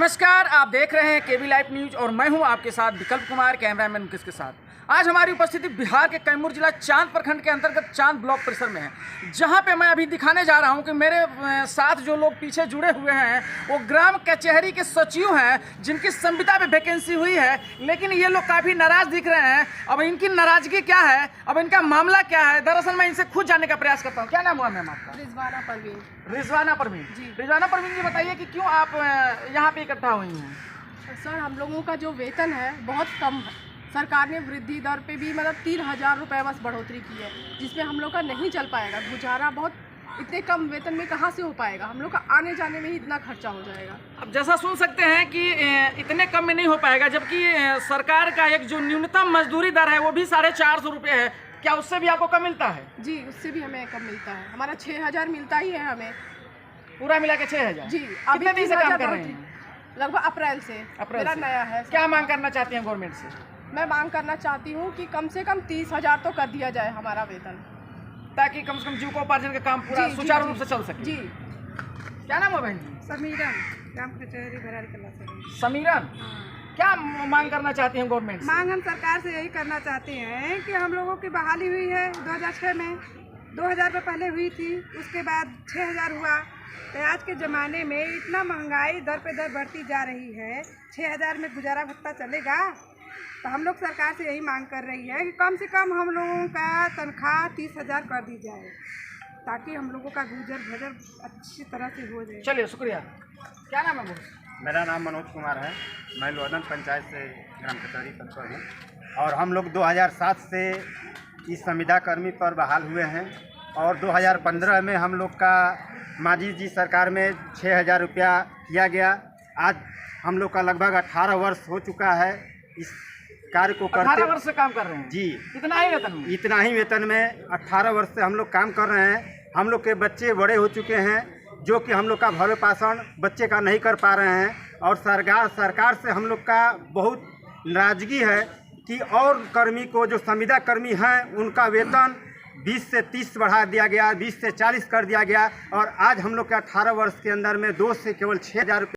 नमस्कार, आप देख रहे हैं केबी लाइव न्यूज और मैं हूं आपके साथ विकल्प कुमार, कैमरामैन मुकेश के साथ। आज हमारी उपस्थिति बिहार के कैमूर जिला चांद प्रखंड के अंतर्गत चांद ब्लॉक परिसर में है, जहां पे मैं अभी दिखाने जा रहा हूं कि मेरे साथ जो लोग पीछे जुड़े हुए हैं वो ग्राम कचहरी के सचिव हैं, जिनकी संविदा पे वैकेंसी हुई है। लेकिन ये लोग काफ़ी नाराज़ दिख रहे हैं। अब इनकी नाराज़गी क्या है, अब इनका मामला क्या है, दरअसल मैं इनसे खुद जानने का प्रयास करता हूँ। क्या नाम हुआ मैम आपका? रिजवाना परवीन। रिजवाना परवीन जी। रिजवाना परवीन जी, बताइए कि क्यों आप यहाँ पे इकट्ठा हुई हैं? सर, हम लोगों का जो वेतन है बहुत कम है। सरकार ने वृद्धि दर पे भी मतलब 3,000 रुपये बस बढ़ोतरी की है, जिसमें हम लोग का नहीं चल पाएगा गुजारा। बहुत इतने कम वेतन में कहाँ से हो पाएगा, हम लोग का आने जाने में ही इतना खर्चा हो जाएगा। अब जैसा सुन सकते हैं कि इतने कम में नहीं हो पाएगा, जबकि सरकार का एक जो न्यूनतम मजदूरी दर है वो भी 450 रुपये है। क्या उससे भी आपको कम मिलता है? जी, उससे भी हमें कम मिलता है। हमारा 6,000 मिलता ही है हमें, पूरा मिला के 6,000। जी। कितने दिन से काम कर रहे हैं? लगभग अप्रैल से मेरा नया है। क्या मांग करना चाहती हैं गवर्नमेंट से? मैं मांग करना चाहती हूँ कि कम से कम 30,000 तो कर दिया जाए हमारा वेतन, ताकि कम से कम जीविकोपार्जन का काम पूरा सुचारू रूप से चल सके। जी। क्या नाम है बहन जी? समीरन, ग्राम कचहरी भरारी कला से। समीरन, क्या मांग करना चाहती हैं गवर्नमेंट से? मांग हम सरकार से यही करना चाहते हैं कि हम लोगों की बहाली हुई है 2006 में, 2,000 रुपये पहले हुई थी, उसके बाद 6,000 हुआ। तो आज के ज़माने में इतना महंगाई दर पे दर बढ़ती जा रही है, 6,000 में गुजारा भत्ता चलेगा? तो हम लोग सरकार से यही मांग कर रही है कि कम से कम हम लोगों का तनख्वाह 30,000 कर दी जाए, ताकि हम लोगों का गुजर बजर अच्छी तरह से हो जाए। चलिए, शुक्रिया। क्या नाम है? मेरा नाम मनोज कुमार है। मैं लोधन पंचायत से ग्राम कचहरी पर हूँ और हम लोग 2007 से इस संविदा कर्मी पर बहाल हुए हैं और 2015 में हम लोग का मांझी जी सरकार में 6,000 रुपया किया गया। आज हम लोग का लगभग 18 वर्ष हो चुका है इस कार्य को करते। 18 वर्ष से काम कर रहे हैं जी। इतना ही वेतन में? इतना ही वेतन में 18 वर्ष से हम लोग काम कर रहे हैं। हम लोग के बच्चे बड़े हो चुके हैं, जो कि हम लोग का भरण पोषण बच्चे का नहीं कर पा रहे हैं और सरकार से हम लोग का बहुत नाराजगी है कि और कर्मी को, जो संविदा कर्मी हैं, उनका वेतन 20 से 30 बढ़ा दिया गया, 20 से 40 कर दिया गया और आज हम लोग के 18 वर्ष के अंदर में 2 से केवल 6,000 रुपये,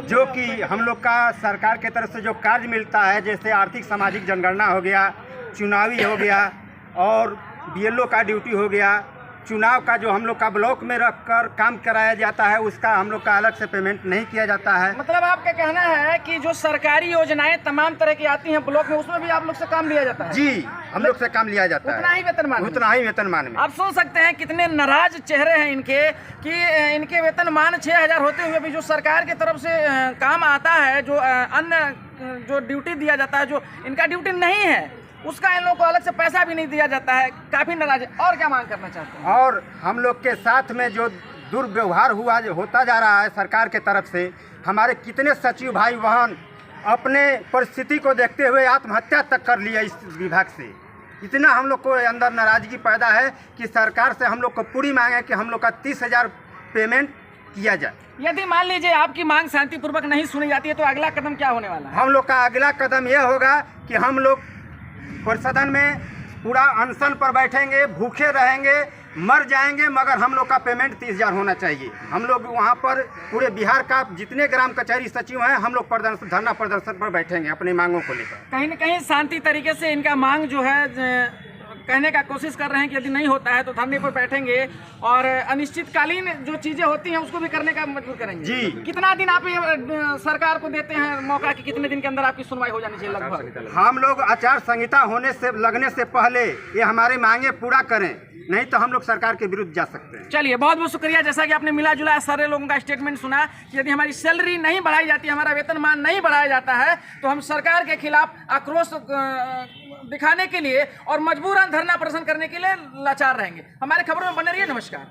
जो कि हम लोग का सरकार के तरफ से जो कार्य मिलता है, जैसे आर्थिक सामाजिक जनगणना हो गया, चुनावी हो गया और BLO का ड्यूटी हो गया, चुनाव का जो हम लोग का ब्लॉक में रखकर काम कराया जाता है, उसका हम लोग का अलग से पेमेंट नहीं किया जाता है। मतलब आपका कहना है कि जो सरकारी योजनाएं तमाम तरह की आती हैं ब्लॉक में, उसमें भी आप लोग से काम लिया जाता है? जी, हम लोग से काम लिया जाता है। उतना ही वेतनमान? उतना ही वेतनमान में। आप सुन सकते हैं कितने नाराज चेहरे हैं इनके कि इनके वेतनमान 6,000 होते हुए भी जो सरकार की तरफ से काम आता है, जो अन्य जो ड्यूटी दिया जाता है, जो इनका ड्यूटी नहीं है, उसका इन लोगों को अलग से पैसा भी नहीं दिया जाता है। काफ़ी नाराज है। और क्या मांग करना चाहते हैं? और हम लोग के साथ में जो दुर्व्यवहार होता जा रहा है सरकार के तरफ से, हमारे कितने सचिव भाई बहन अपने परिस्थिति को देखते हुए आत्महत्या तक कर लिया इस विभाग से। इतना हम लोग को अंदर नाराजगी पैदा है कि सरकार से हम लोग को पूरी मांग है कि हम लोग का 30,000 पेमेंट किया जाए। यदि मान लीजिए आपकी मांग शांतिपूर्वक नहीं सुनी जाती है तो अगला कदम क्या होने वाला है? हम लोग का अगला कदम यह होगा कि हम लोग परिसदन में पूरा अनशन पर बैठेंगे, भूखे रहेंगे, मर जाएंगे, मगर हम लोग का पेमेंट 30,000 होना चाहिए। हम लोग वहाँ पर पूरे बिहार का जितने ग्राम कचहरी सचिव हैं, हम लोग धरना प्रदर्शन पर बैठेंगे अपनी मांगों को लेकर। कहीं न कहीं शांति तरीके से इनका मांग जो है कहने का कोशिश कर रहे हैं कि यदि नहीं होता है तो धरने पर बैठेंगे और अनिश्चितकालीन जो चीज़ें होती हैं उसको भी करने का मजबूर करेंगे। जी। कितना दिन आप सरकार को देते हैं मौका कि कितने दिन के अंदर आपकी सुनवाई हो जानी चाहिए? लगभग हम लोग आचार संहिता होने से लगने से पहले ये हमारी मांगे पूरा करें, नहीं तो हम लोग सरकार के विरुद्ध जा सकते हैं। चलिए, बहुत बहुत शुक्रिया। जैसा कि आपने मिला जुला सारे लोगों का स्टेटमेंट सुना कि यदि हमारी सैलरी नहीं बढ़ाई जाती, हमारा वेतनमान नहीं बढ़ाया जाता है, तो हम सरकार के खिलाफ आक्रोश दिखाने के लिए और मजबूरन धरना प्रदर्शन करने के लिए लाचार रहेंगे। हमारे खबरों में बने रहिए। नमस्कार।